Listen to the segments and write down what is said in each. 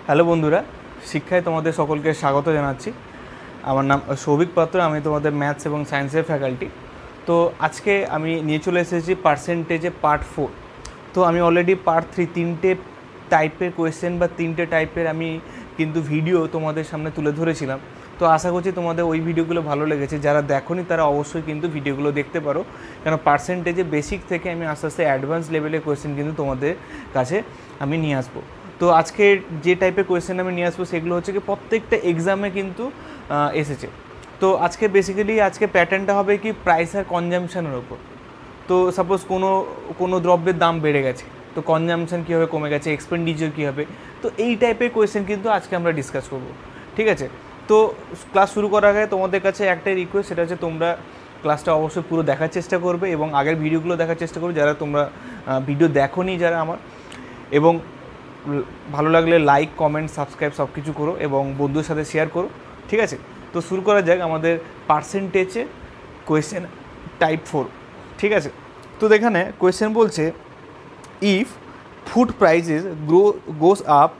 Hello বন্ধুরা, শিক্ষায় তোমাদের সকলকে স্বাগত জানাচ্ছি। আমার নাম সৌভিক পাত্র, আমি তোমাদের ম্যাথস এবং সায়েন্সের ফ্যাকাল্টি। তো আজকে আমি নিয়ে চলে এসেছি পার্সেন্টেজে পার্ট 4। তো আমি অলরেডি পার্ট 3 তিনটে টাইপের কোয়েশ্চেন বা তিনটে টাইপের আমি কিন্তু ভিডিও তোমাদের সামনে তুলে ধরেছিলাম। তো আশা করছি তোমাদের ওই ভিডিওগুলো ভালো লেগেছে। যারা দেখোনি তারা অবশ্যই কিন্তু ভিডিওগুলো দেখতে পারো, কেন পার্সেন্টেজে বেসিক থেকে আমি আস্তে আস্তে অ্যাডভান্স লেভেলের কোয়েশ্চেন কিন্তু তোমাদের কাছে আমি নিয়ে আসবো। তো আজকে যে টাইপের কোয়েশ্চেন আমি নিয়ে আসবো সেগুলো হচ্ছে কি প্রত্যেকটা এক্সামে কিন্তু এসেছে। তো আজকে বেসিক্যালি আজকে প্যাটার্নটা হবে কি প্রাইস আর কনজামশনের ওপর। তো সাপোজ কোনো দ্রব্যের দাম বেড়ে গেছে, তো কনজামশন কীভাবে কমে গেছে, এক্সপেন্ডিচার কী হবে, তো এই টাইপের কোয়েশ্চেন কিন্তু আজকে আমরা ডিসকাস করব। ঠিক আছে, তো ক্লাস শুরু করার আগে তোমাদের কাছে একটাই রিকোয়েস্ট, সেটা হচ্ছে তোমরা ক্লাসটা অবশ্যই পুরো দেখার চেষ্টা করবে এবং আগের ভিডিওগুলো দেখার চেষ্টা করবে যারা তোমরা ভিডিও দেখোনি যারা আমার, এবং ভালো লাগলে লাইক, কমেন্ট, সাবস্ক্রাইব সব কিছু করো এবং বন্ধুদের সাথে শেয়ার করো। ঠিক আছে, তো শুরু করা যাক আমাদের পার্সেন্টেজে কোয়েশ্চেন টাইপ 4। ঠিক আছে, তো এখানে কোয়েশ্চেন বলছে if food prices goes up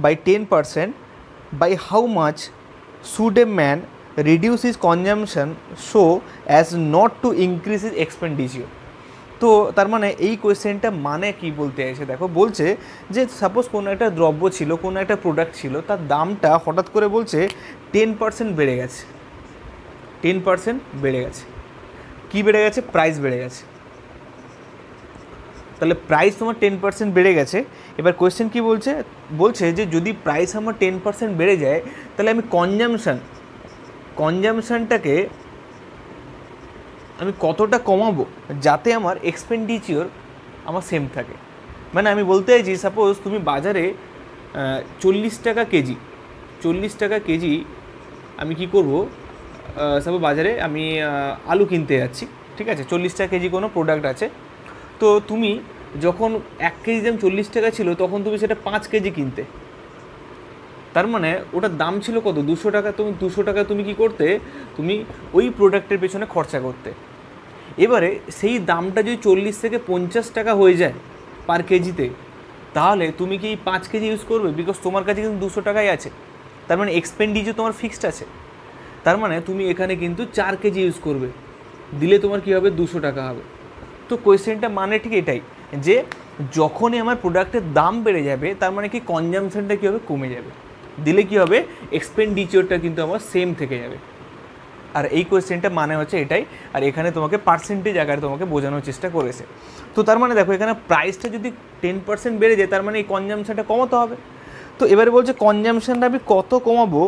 by 10%, by how much should a man reduce his consumption so as not to increase his expenditure. তো তার মানে এই কোয়েশ্চেনটা মানে কি বলতে চাইছে, দেখো বলছে যে সাপোজ কোনো একটা দ্রব্য ছিল, কোনো একটা প্রোডাক্ট ছিল, তার দামটা হঠাৎ করে বলছে 10% বেড়ে গেছে। 10% বেড়ে গেছে, কী বেড়ে গেছে? প্রাইস বেড়ে গেছে। তাহলে প্রাইস তোমার 10% বেড়ে গেছে। এবার কোয়েশ্চেন কি বলছে? বলছে যে যদি প্রাইস আমার 10% বেড়ে যায় তাহলে আমি কনজামশনটাকে আমি কতটা কমাবো যাতে আমার এক্সপেন্ডিচার আমার সেম থাকে। মানে আমি বলতে চাইছি সাপোজ তুমি বাজারে 40 টাকা কেজি আমি কি করব, সাপোজ বাজারে আমি আলু কিনতে যাচ্ছি। ঠিক আছে, 40 টাকা কেজি কোনো প্রোডাক্ট আছে। তো তুমি যখন 1 কেজি দাম 40 টাকা ছিল তখন তুমি সেটা 5 কেজি কিনতে, তার মানে ওটার দাম ছিল কত? 200 টাকা। তুমি 200 টাকা তুমি কী করতে? তুমি ওই প্রোডাক্টের পেছনে খরচা করতে। এবারে সেই দামটা যদি 40 থেকে 50 টাকা হয়ে যায় পার কেজিতে, তাহলে তুমি কি 5 কেজি ইউজ করবে? বিকজ তোমার কাছে কিন্তু 200 টাকাই আছে, তার মানে এক্সপেন্ডিচার তোমার ফিক্সড আছে। তার মানে তুমি এখানে কিন্তু 4 কেজি ইউজ করবে, দিলে তোমার কী হবে? 200 টাকা হবে। তো কোয়েশ্চেনটা মানে ঠিক এটাই যে যখনই আমার প্রোডাক্টের দাম বেড়ে যাবে তার মানে কি কনজামশনটা কী হবে? কমে যাবে। দিলে কী হবে? এক্সপেন্ডিচারটা কিন্তু আমার সেম থেকে যাবে। আর এই কোয়েশ্চেনটা মানে হচ্ছে এটাই, আর এখানে তোমাকে পার্সেন্টেজ আকারে তোমাকে বোঝানোর চেষ্টা করেছে। তো তার মানে দেখো এখানে প্রাইসটা যদি 10% বেড়ে যায় তার মানে এই কনজামশনটা কমাতে হবে। তো এবারে বলছে কনজামশনটা আমি কত কমাবো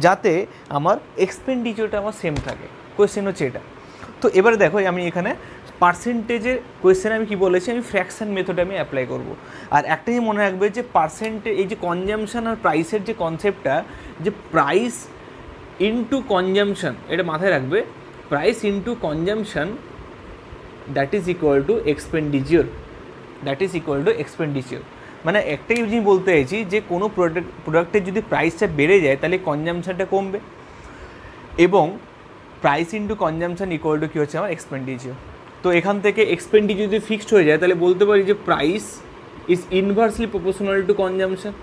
যাতে আমার এক্সপেন্ডিচারটা আমার সেম থাকে। কোয়েশ্চেন হচ্ছে এটা। তো এবারে দেখো আমি এখানে পার্সেন্টেজের কোয়েশ্চেনে আমি কি বলেছি, আমি ফ্র্যাকশন মেথড আমি অ্যাপ্লাই করব। আর একটাই মনে রাখবে যে পার্সেন্টেজ, এই যে কনজামশন আর প্রাইসের যে কনসেপ্টটা, যে প্রাইস ইনটু কনজামশন, এটা মাথায় রাখবে। Price into consumption that is equal to expenditure. মানে একটাই জিনিস বলতে চাইছি যে কোনো প্রোডাক্টের যদি প্রাইসটা বেড়ে যায় তাহলে কনজামশনটা কমবে, এবং price into consumption equal to কী হচ্ছে? আমার এক্সপেন্ডিচার। তো এখান থেকে এক্সপেন্ডিচার যদি ফিক্সড হয়ে যায় তাহলে বলতে পারি যে price is inversely proportional to consumption.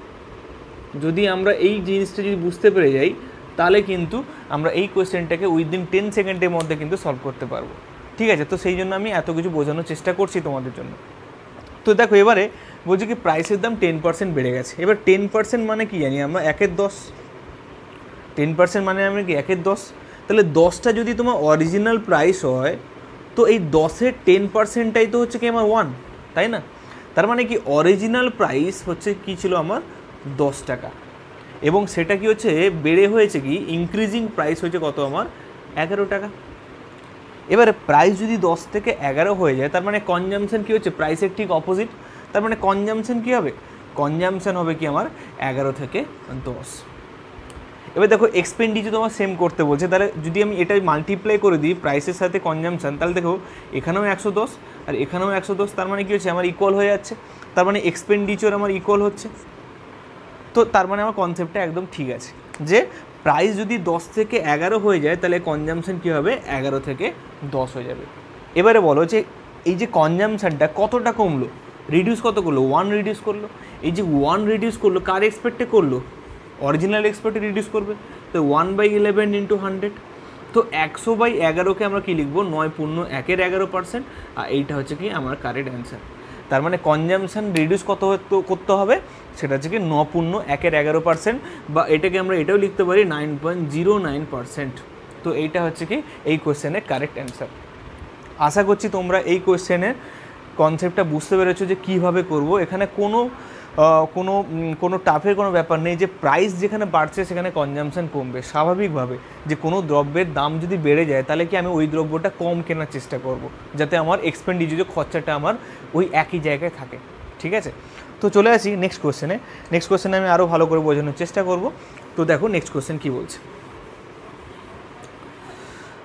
যদি আমরা এই জিনিসটা যদি বুঝতে পেরে যাই তাহলে কিন্তু আমরা এই কোয়েশ্চেনটাকে উইদিন 10 সেকেন্ডের মধ্যে কিন্তু সলভ করতে পারবো। ঠিক আছে, তো সেই জন্য আমি এত কিছু বোঝানোর চেষ্টা করছি তোমাদের জন্য। তো দেখো এবারে বলছি কি প্রাইসের দাম 10% বেড়ে গেছে। এবার 10% মানে কি জানি আমরা? 1/10। 10% মানে আমরা কি 1/10? তাহলে 10টা যদি তোমার অরিজিনাল প্রাইস হয় তো এই 10-এর 10%টাই তো হচ্ছে কি আমার 1, তাই না? তার মানে কি অরিজিনাল প্রাইস হচ্ছে কি ছিল আমার? 10 টাকা, এবং সেটা কি হচ্ছে বেড়ে হয়েছে কি ইনক্রিজিং প্রাইস হয়েছে কত আমার? 11 টাকা। এবারে প্রাইস যদি 10 থেকে 11 হয়ে যায় তার মানে কনজামশন কী হচ্ছে? প্রাইসের ঠিক অপোজিট। তার মানে কনজামশন কী হবে? কনজামশন হবে কি আমার? 11 থেকে 10। এবার দেখো এক্সপেন্ডিচার তোমার সেম করতে বলছে, তাহলে যদি আমি এটা মাল্টিপ্লাই করে দিই প্রাইসের সাথে কনজামশন, তাহলে দেখো এখানেও 110 আর এখানেও 110, তার মানে কী হচ্ছে? আমার ইকুয়াল হয়ে যাচ্ছে। তার মানে এক্সপেন্ডিচার আমার ইকুয়াল হচ্ছে। তো তার মানে আমার কনসেপ্টটা একদম ঠিক আছে যে প্রাইস যদি 10 থেকে 11 হয়ে যায় তাহলে কনজামশন কী হবে? 11 থেকে 10 হয়ে যাবে। এবারে বলো যে এই যে কনজামশনটা কতটা কমলো? রিডিউস কত করলো, 1 রিডিউস করলো। এই যে 1 রিডিউস করলো কার এক্সপেক্টে করলো, অরিজিনাল এক্সপেক্টে রিডিউস করবে। তো 1/11 ইন্টু 100, তো 100/11কে আমরা কী লিখবো, 9.1% আর এইটা হচ্ছে কি আমার কারেক্ট অ্যান্সার। তার মানে কনজামশান রিডিউস কত করতে হবে, সেটা হচ্ছে কি 9.1%, বা এটাকে আমরা এটাও লিখতে পারি 9.09%। তো এইটা হচ্ছে কি এই কোয়েশ্চেনের কারেক্ট অ্যান্সার। আশা করছি তোমরা এই কোয়েশ্চেনের কনসেপ্টটা বুঝতে পেরেছো যে কীভাবে করব। এখানে কোনো টাফের কোনো ব্যাপার নেই, যে প্রাইস যেখানে বাড়ছে সেখানে কনজামশান কমবে স্বাভাবিকভাবে। যে কোনো দ্রব্যের দাম যদি বেড়ে যায় তাহলে কি আমি ওই দ্রব্যটা কম কেনার চেষ্টা করব, যাতে আমার এক্সপেন্ডিচার খরচাটা আমার ওই একই জায়গায় থাকে। ঠিক আছে, তো চলে আসি নেক্সট কোয়েশ্চেনে। নেক্সট কোয়েশ্চেনে আমি আরও ভালো করে বোঝানোর চেষ্টা করব। তো দেখো নেক্সট কোয়েশ্চেন কী বলছে।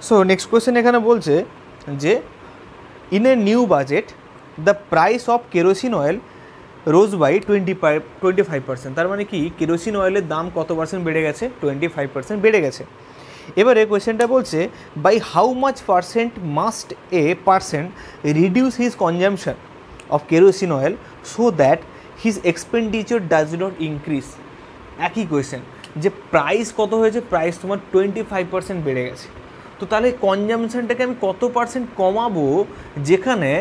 সো নেক্সট কোয়েশ্চেন এখানে বলছে যে in a new budget the price of kerosene oil rose by 25%। তার মানে কি কেরোসিন অয়েলের দাম কত পার্সেন্ট বেড়ে গেছে, 25% বেড়ে গেছে। এবারে কোয়েশ্চেনটা বলছে by how much percent must a percent reduce his consumption of kerosene oil so that his expenditure does not increase. একই কোয়েশ্চেন, যে প্রাইস কত হয়েছে, প্রাইস তোমার 25% বেড়ে গেছে। তো তাহলে কনজামশনটাকে আমি কত পার্সেন্ট কমাবো যেখানে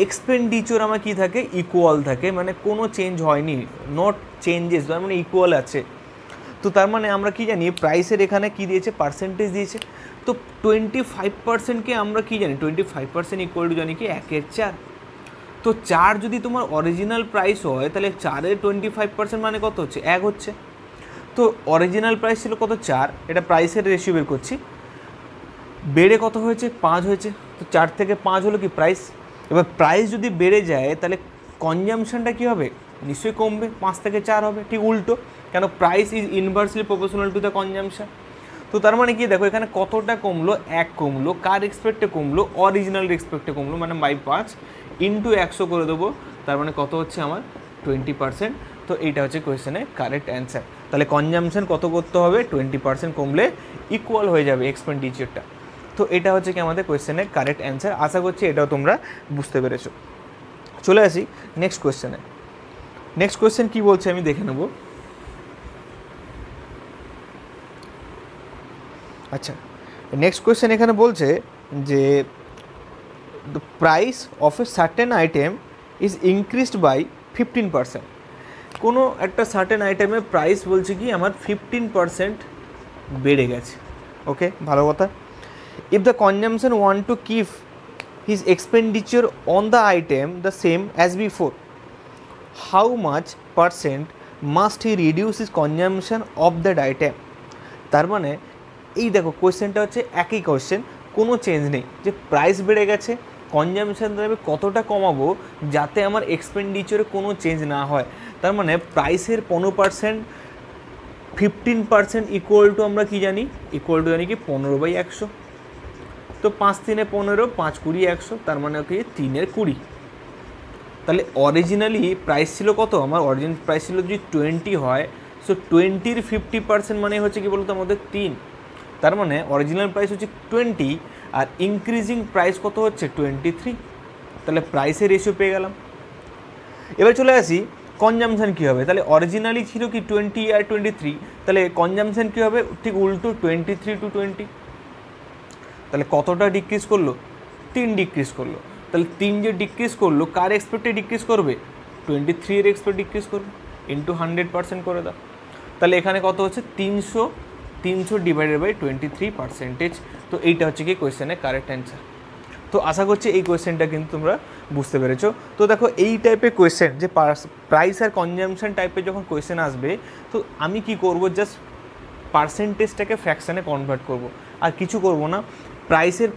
এক্সপেন্ডিচার আমার কী থাকে, ইকুয়াল থাকে, মানে কোনো চেঞ্জ হয়নি, নট চেঞ্জেস, তার মানে ইকুয়াল আছে। তো তার মানে আমরা কি জানি, প্রাইসের এখানে কি দিয়েছে, পার্সেন্টেজ দিয়েছে। তো 25%কে আমরা কি জানি, 25% ইকুয়াল টু জানি কি 1/4। তো 4 যদি তোমার অরিজিনাল প্রাইস হয় তাহলে 4-এর 25% মানে কত হচ্ছে, 1 হচ্ছে। তো অরিজিনাল প্রাইস ছিল কত, 4, এটা প্রাইসের রেশিও বের করছি, বেড়ে কত হয়েছে, 5 হয়েছে। তো 4 থেকে 5 হলো কি প্রাইস। এবার প্রাইস যদি বেড়ে যায় তাহলে কনজামশনটা কী হবে, নিশ্চয়ই কমবে, 5 থেকে 4 হবে। ঠিক উল্টো, কেন price is inversely proportional to the consumption. তো তার মানে কি দেখো এখানে কতটা কমলো, 1 কমলো, কার এক্সপেক্টে কমলো, অরিজিনাল এক্সপেক্টে কমলো, মানে বাই 5 ইন্টু 100 করে দেবো, তার মানে কত হচ্ছে আমার 20%। তো এইটা হচ্ছে কোয়েশ্চেনের কারেক্ট অ্যান্সার। তাহলে কনজামশন কত করতে হবে, 20% কমলে ইকুয়াল হয়ে যাবে এক্সপেন্ডিচারটা। তো এটা হচ্ছে কি আমাদের কোয়েশ্চেনের কারেক্ট অ্যান্সার। আশা করছি এটাও তোমরা বুঝতে পেরেছো। চলে আসি নেক্সট কোয়েশ্চেনে। নেক্সট কোয়েশ্চেন কী বলছে আমি দেখে নেব। আচ্ছা, নেক্সট কোয়েশ্চেন এখানে বলছে যে the price of a certain item is increased by 15%। কোনো একটা সার্টেন আইটেমের প্রাইস বলছে কি আমার 15% বেড়ে গেছে। ওকে, ভালো কথা। If the consumption want to keep his expenditure on the item the same as before, how much percent must he reduce his consumption of that item? তার মানে এই দেখো কোয়েশ্চেনটা হচ্ছে একই কোয়েশ্চেন, কোনো চেঞ্জ নেই, যে প্রাইস বেড়ে গেছে, কনজামশনটা আমি কতটা কমাবো যাতে আমার এক্সপেন্ডিচারে কোনো চেঞ্জ না হয়। তার মানে প্রাইসের 15%, 15% ইকুয়াল টু আমরা কি জানি, ইকুয়াল টু জানি কি 15/100। তো 5×3=15, 5×20=100, তার মানে কি 3×20। তাহলে অরিজিনালি প্রাইস ছিল কত, আমার অরিজিনাল প্রাইস ছিল যদি 20 হয়, সো 20-র 50% মানে হচ্ছে কি বলতো আমাদের 3। তার মানে অরিজিনাল প্রাইস হচ্ছে 20 আর ইনক্রিজিং প্রাইস কত হচ্ছে 23। তাহলে প্রাইসের রেশিও পেয়ে গেলাম। এবার চলে আসি কনজামশন কী হবে। তাহলে অরিজিনালি ছিল কি 20 আর 23, তাহলে কনজামশন কী হবে, ঠিক উল্টো 23/20। তাহলে কতটা ডিক্রিজ করলো, 3 ডিক্রিজ করলো। তাহলে 3 যে ডিক্রিজ করলো, কার এক্সপেক্টে ডিক্রিজ করবে, 23-এর এক্সপেক্ট ডিক্রিজ করবে, ইন্টু 100% করে দাও। তাহলে এখানে কত হচ্ছে 300 ডিভাইডেড বাই 23%। তো এইটা হচ্ছে কি কোয়েশ্চেনের কারেক্ট অ্যান্সার। তো আশা করছি এই কোয়েশ্চেনটা কিন্তু তোমরা বুঝতে পেরেছো। তো দেখো এই টাইপের কোয়েশ্চেন, যে প্রাইস আর কনজামশন টাইপের যখন কোয়েশ্চেন আসবে, তো আমি কি করব, জাস্ট পার্সেন্টেজটাকে ফ্র্যাকশানে কনভার্ট করব, আর কিছু করব না। প্রাইসের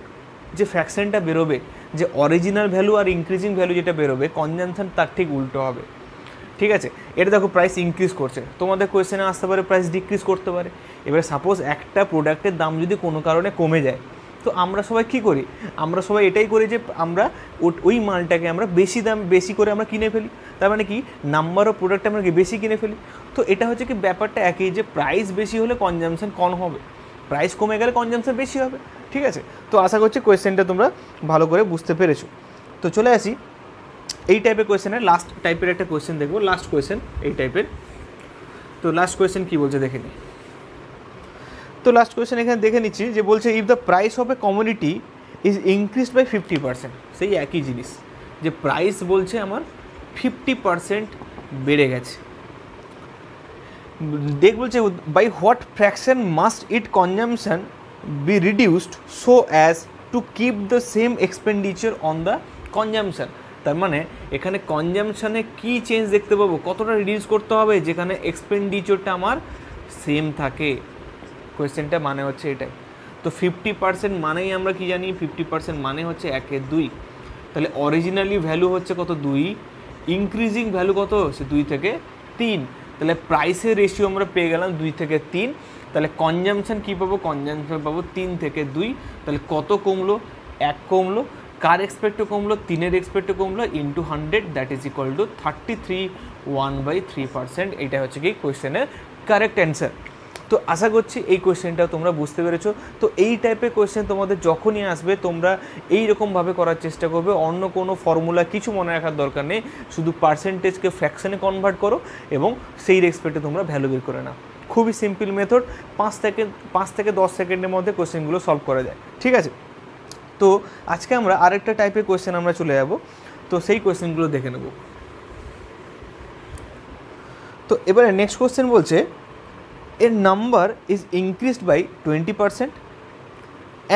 যে ফ্র্যাকশনটা বেরোবে, যে অরিজিনাল ভ্যালু আর ইনক্রিজিং ভ্যালু যেটা বেরোবে, কনজামশন তার ঠিক উল্টো হবে। ঠিক আছে, এটা দেখো প্রাইস ইনক্রিজ করছে, তোমাদের কোয়েশ্চেনে আসতে পারে প্রাইস ডিক্রিজ করতে পারে। এবার সাপোজ একটা প্রোডাক্টের দাম যদি কোনো কারণে কমে যায়, তো আমরা সবাই কী করি, আমরা সবাই এটাই করি যে আমরা ওই মালটাকে আমরা বেশি করে আমরা কিনে ফেলি। তার মানে কি নাম্বার অফ প্রোডাক্ট আমরা কি বেশি কিনে ফেলি। তো এটা হচ্ছে কি ব্যাপারটা একই, যে প্রাইস বেশি হলে কনজামশন কম হবে, প্রাইস কমে গেলে কনজামশন বেশি হবে। ঠিক আছে, তো আশা করছি কোয়েশ্চেনটা তোমরা ভালো করে বুঝতে পেরেছো। তো চলে আসি এই টাইপের কোয়েশ্চেনের লাস্ট টাইপের একটা কোয়েশ্চেন দেখবো, লাস্ট কোয়েশ্চেন এই টাইপের। তো লাস্ট কোয়েশ্চেন কী বলছে দেখে নিই। তো লাস্ট কোয়েশ্চেন এখানে দেখে নিচ্ছি যে বলছে if the price of a commodity is increased by 50%, সেই একই জিনিস যে প্রাইস বলছে আমার 50% বেড়ে গেছে। দেখ বলছে by what fraction must it consumption be reduced so as to keep the same expenditure on the consumption. তার মানে এখানে কনজামশানে কী চেঞ্জ দেখতে পাবো, কতটা রিডিউস করতে হবে যেখানে এক্সপেন্ডিচারটা আমার সেম থাকে। কোয়েশ্চেনটা মানে হচ্ছে এটাই। তো 50% মানেই আমরা কি জানি, 50% মানে হচ্ছে 1 2। তাহলে অরিজিনালি ভ্যালু হচ্ছে কত 2, ইনক্রিজিং ভ্যালু কত সে 2 থেকে 3। তাহলে প্রাইসের রেশিও আমরা পেয়ে গেলাম 2 থেকে 3। তাহলে কনজামশান কী পাবো, কনজামশান পাবো 3 থেকে 2। তাহলে কত কমলো, 1 কমলো। কার এক্সপেক্টও কমলো, 3-এর এক্সপেক্টও কমলো, into 100 that is equal to 33 1/3%। এইটা হচ্ছে কি কোয়েশ্চেনের কারেক্ট অ্যান্সার। তো আশা করছি এই কোয়েশ্চেনটা তোমরা বুঝতে পেরেছো। তো এই টাইপের কোয়েশ্চেন তোমাদের যখনই আসবে তোমরা এইরকমভাবে করার চেষ্টা করবে, অন্য কোনো ফর্মুলা কিছু মনে রাখার দরকার নেই, শুধু পার্সেন্টেজকে ফ্র্যাকশনে কনভার্ট করো এবং সেই রেসপেক্টে তোমরা ভ্যালু বের করে নাও। খুবই সিম্পল মেথড, 5 থেকে 10 সেকেন্ডের মধ্যে কোয়েশ্চেনগুলো সলভ করা যায়। ঠিক আছে, তো আজকে আমরা আরেকটা টাইপের কোয়েশ্চেন আমরা চলে যাব, তো সেই কোয়েশ্চেনগুলো দেখে নেব। তো এবারে নেক্সট কোয়েশ্চেন বলছে a number is increased by 20%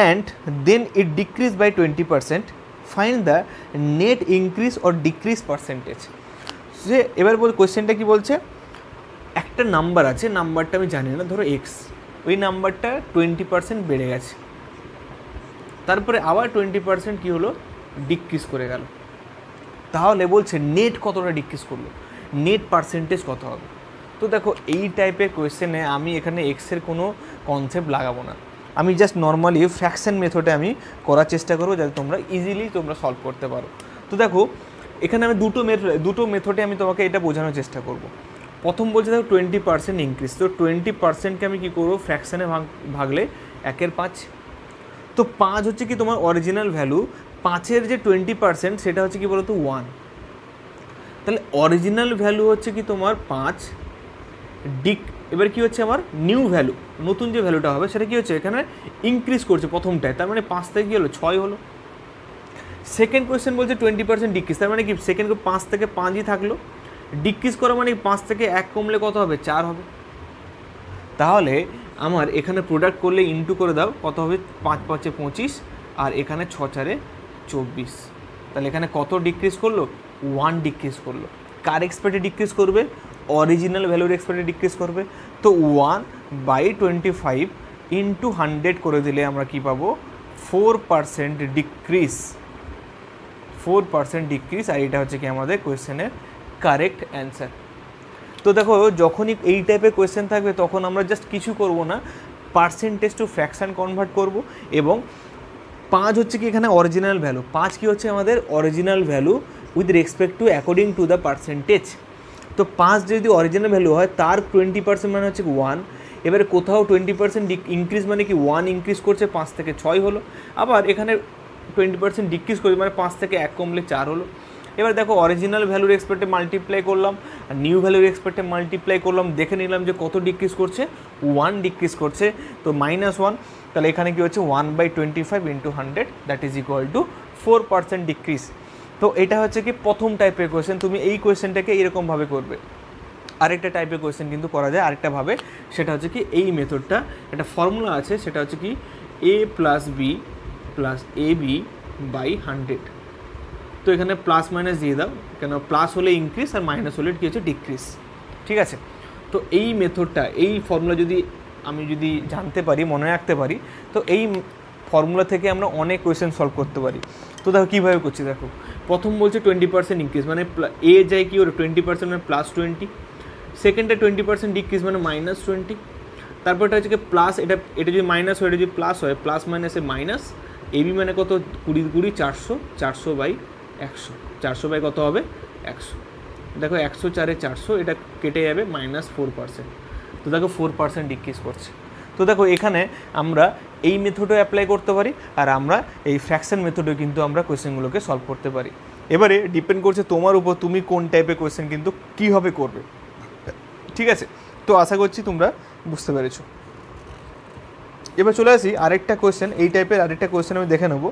and then it decreased by 20%, find the net increase or decrease percentage। যে এবার বল কোয়েশ্চেনটা কি বলছে, একটা নাম্বার আছে, নাম্বারটা আমি জানি না, ধরো এক্স, ওই নাম্বারটা 20% বেড়ে গেছে, তারপরে আবার 20% কী হলো, ডিক্রিজ করে গেল। তাহলে বলছে নেট কতটা ডিক্রিজ করলো, নেট পার্সেন্টেজ কত হবে। তো দেখো এই টাইপের কোয়েশ্চেনে আমি এখানে এক্সের কোনো কনসেপ্ট লাগাবো না, আমি জাস্ট নর্মালি ফ্র্যাকশন মেথডে আমি করার চেষ্টা করবো যাতে তোমরা ইজিলি তোমরা সলভ করতে পারো। তো দেখো এখানে আমি দুটো মেথডে আমি তোমাকে এটা বোঝানোর চেষ্টা করব। প্রথম বলছে দেখো 20% ইনক্রিজ, তো 20%কে আমি কী করবো, ফ্র্যাকশানে ভাগলে 1/5। তো 5 হচ্ছে কি তোমার অরিজিনাল ভ্যালু, 5-এর যে 20% সেটা হচ্ছে কি বলো তো 1। তাহলে অরিজিনাল ভ্যালু হচ্ছে কি তোমার 5, এবার কি হচ্ছে আমার নিউ ভ্যালু, নতুন যে ভ্যালুটা হবে সেটা কি হচ্ছে এখানে ইনক্রিজ করছে প্রথমটায়, তার মানে 5 থেকে কী হলো 6 হলো। সেকেন্ড কোয়েশ্চেন বলছে 20% ডিক্রিজ, তার মানে কি সেকেন্ড 5 থেকে 5ই থাকলো, ডিক্রিজ করা মানে 5 থেকে 1 কমলে কত হবে, 4 হবে। তাহলে আমার এখানে প্রোডাক্ট করলে ইনটু করে দাও, কত হবে, 5 5 25 আর এখানে 6 4 24। তাহলে এখানে কত ডিক্রিজ করলো, 1 ডিক্রিজ করলো। কার এক্সপেক্টে ডিক্রিজ করবে, অরিজিনাল ভ্যালুর এক্সপেক্টে ডিক্রিজ করবে। তো 1/25 ইন্টু 100 করে দিলে আমরা কি পাবো, 4% ডিক্রিজ, 4% ডিক্রিজ। আর এটা হচ্ছে কি আমাদের কোয়েশ্চেনের কারেক্ট অ্যান্সার। তো দেখো যখনই এই টাইপের কোয়েশ্চেন থাকবে তখন আমরা জাস্ট কিছু করব না, পার্সেন্টেজ টু ফ্র্যাকশান কনভার্ট করব। এবং 5 হচ্ছে কি এখানে অরিজিনাল ভ্যালু, 5 কি হচ্ছে আমাদের original value with respect to according to the percentage. তো 5 যদি অরিজিনাল ভ্যালু হয় তার 20% মানে হচ্ছে 1। এবারে কোথাও 20% ইনক্রিজ মানে কি 1 ইনক্রিজ করছে, 5 থেকে 6 হলো। আবার এখানে 20% ডিক্রিজ করছে মানে 5 থেকে 1 কমলে 4 হলো। এবার দেখো অরিজিনাল ভ্যালুর এক্সপেক্টে মাল্টিপ্লাই করলাম আর নিউ ভ্যালুর এক্সপেক্টে মাল্টিপ্লাই করলাম, দেখে নিলাম যে কত ডিক্রিজ করছে, 1 ডিক্রিজ করছে, তো -1। তাহলে এখানে কি হচ্ছে 1/25 into 100 that is equal to 4% decrease. তো এটা হচ্ছে কি প্রথম টাইপের কোয়েশ্চেন, তুমি এই কোয়েশ্চেনটাকে এইরকমভাবে করবে। আরেকটা টাইপের কোয়েশ্চেন কিন্তু করা যায় আরেকটাভাবে, সেটা হচ্ছে কি এই মেথডটা, একটা ফর্মুলা আছে, সেটা হচ্ছে কি a + b + ab/100। তো এখানে প্লাস মাইনাস দিয়ে দাও, কেন প্লাস হলে ইনক্রিজ আর মাইনাস হলে কী হচ্ছে ডিক্রিজ। ঠিক আছে, তো এই মেথডটা, এই ফর্মুলা আমি যদি জানতে পারি, মনে রাখতে পারি, তো এই ফর্মুলা থেকে আমরা অনেক কোয়েশ্চেন সলভ করতে পারি। তো দেখো কীভাবে করছি, দেখো প্রথম বলছে 20% ইনক্রিজ মানে এ যায় কি ওর 20% মানে +20, সেকেন্ডে 20% ডিক্রিজ মানে -20, তারপরটা হচ্ছে কি প্লাস, এটা যদি মাইনাস হয়, এটা যদি প্লাস হয়, প্লাস মাইনাসে মাইনাস, এবি মানে কত 20 20 400, 400/100, 400 কত হবে 100। দেখো 104 400, এটা কেটে যাবে -4%। তো দেখো 4% ডিক্রিজ করছে। তো দেখো এখানে আমরা এই মেথডও অ্যাপ্লাই করতে পারি আর আমরা এই ফ্র্যাকশন মেথডেও কিন্তু আমরা কোয়েশ্চেনগুলোকে সলভ করতে পারি। এবারে ডিপেন্ড করছে তোমার উপর, তুমি কোন টাইপের কোয়েশ্চেন কিন্তু কীভাবে করবে, ঠিক আছে? তো আশা করছি তোমরা বুঝতে পেরেছো। এবার চলে আসি আরেকটা কোয়েশ্চেন, এই টাইপের আরেকটা কোয়েশ্চেন আমি দেখে নেব।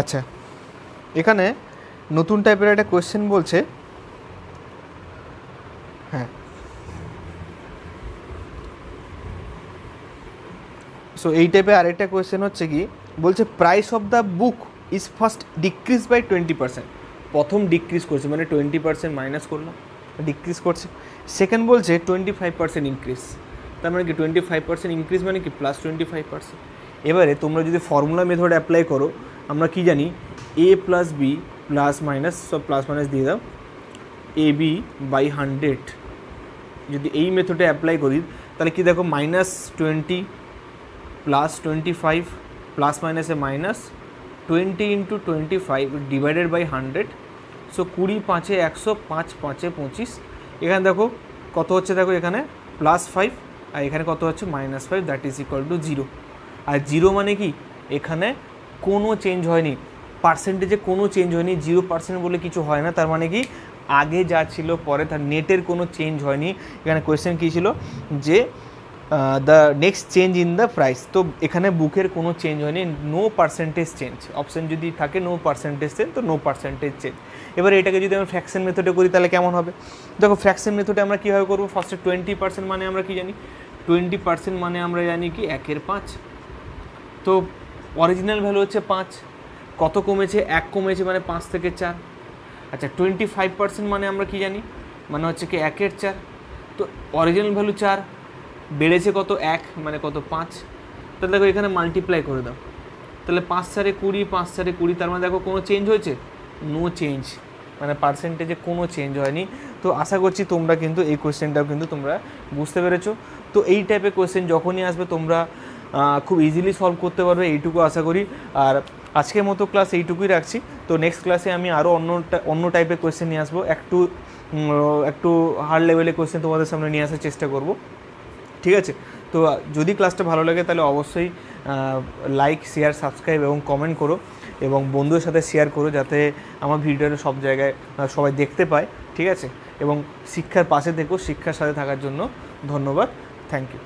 আচ্ছা, এখানে নতুন টাইপের একটা কোয়েশ্চেন বলছে, হ্যাঁ, সো এই টাইপের আরেকটা কোয়েশ্চেন হচ্ছে কি, বলছে price of the book is first decrease by 20%। প্রথম ডিক্রিজ করছে মানে 20% মাইনাস করলাম, ডিক্রিজ করছে। সেকেন্ড বলছে 25% ইনক্রিজ, তার মানে কি 25% ইনক্রিজ মানে কি প্লাস 25%। এবারে তোমরা যদি ফর্মুলা মেথড অ্যাপ্লাই করো, আমরা কি জানি এ প্লাস বি প্লাস মাইনাস, সব প্লাস মাইনাস দিয়ে দাও, এ বি বাই 100। যদি এই মেথডে অ্যাপ্লাই করি তাহলে কি দেখো, -20 প্লাস 25 প্লাস মাইনাসে minus 20 into 25 divided by 100। So 20 5 100, 5 5 25। এখানে দেখো কত হচ্ছে, দেখো এখানে +5 আর এখানে কত হচ্ছে -5, দ্যাট ইজ ইকুয়াল টু 0। আর 0 মানে কি, এখানে কোনো চেঞ্জ হয়নি, পার্সেন্টেজে কোনো চেঞ্জ হয়নি, 0% বলে কিছু হয় না। তার মানে কি আগে যা ছিল পরে তার নেটের কোনো চেঞ্জ হয়নি। এখানে কোয়েশ্চেন কী ছিল যে the next change in the price, তো এখানে বুকের কোনো চেঞ্জ হয়নি, নো পার্সেন্টেজ চেঞ্জ। অপশান যদি থাকে নো পার্সেন্টেজ চেঞ্জ, তো নো পার্সেন্টেজ চেঞ্জ। এবার এটাকে যদি আমরা ফ্র্যাকশন মেথডে করি তাহলে কেমন হবে? দেখো ফ্র্যাকশন মেথডে আমরা কীভাবে করবো, ফার্স্টে 20% মানে আমরা কি জানি, 20% মানে আমরা জানি কি 1/5। তো অরিজিনাল ভ্যালু হচ্ছে 5, কত কমেছে 1 কমেছে মানে 5 থেকে 4। আচ্ছা 25% মানে আমরা কি জানি, মানে হচ্ছে কি 1/4। তো অরিজিনাল ভ্যালু 4, বেড়েছে কত 1 মানে কত 5। তাহলে দেখো এখানে মাল্টিপ্লাই করে দাও, তাহলে 5 4 20, 5 4 20, তার মানে দেখো কোনো চেঞ্জ হয়েছে, নো চেঞ্জ, মানে পার্সেন্টেজে কোনো চেঞ্জ হয়নি। তো আশা করছি তোমরা কিন্তু এই কোয়েশ্চেনটাও কিন্তু তোমরা বুঝতে পেরেছো। তো এই টাইপের কোয়েশ্চেন যখনই আসবে তোমরা খুব ইজিলি সলভ করতে পারবে, এইটুকু আশা করি। আর আজকের মতো ক্লাস এইটুকুই রাখছি। তো নেক্সট ক্লাসে আমি আরও অন্য টাইপের কোয়েশ্চেন নিয়ে আসবো, একটু হার্ড লেভেলের কোয়েশ্চেন তোমাদের সামনে নিয়ে আসার চেষ্টা করব, ঠিক আছে? তো যদি ক্লাসটা ভালো লাগে তাহলে অবশ্যই লাইক, শেয়ার, সাবস্ক্রাইব এবং কমেন্ট করো, এবং বন্ধুদের সাথে শেয়ার করো যাতে আমার ভিডিওটা সব জায়গায় সবাই দেখতে পায়, ঠিক আছে? এবং শিক্ষার পাশে থেকো, শিক্ষার সাথে থাকার জন্য ধন্যবাদ, থ্যাংক ইউ।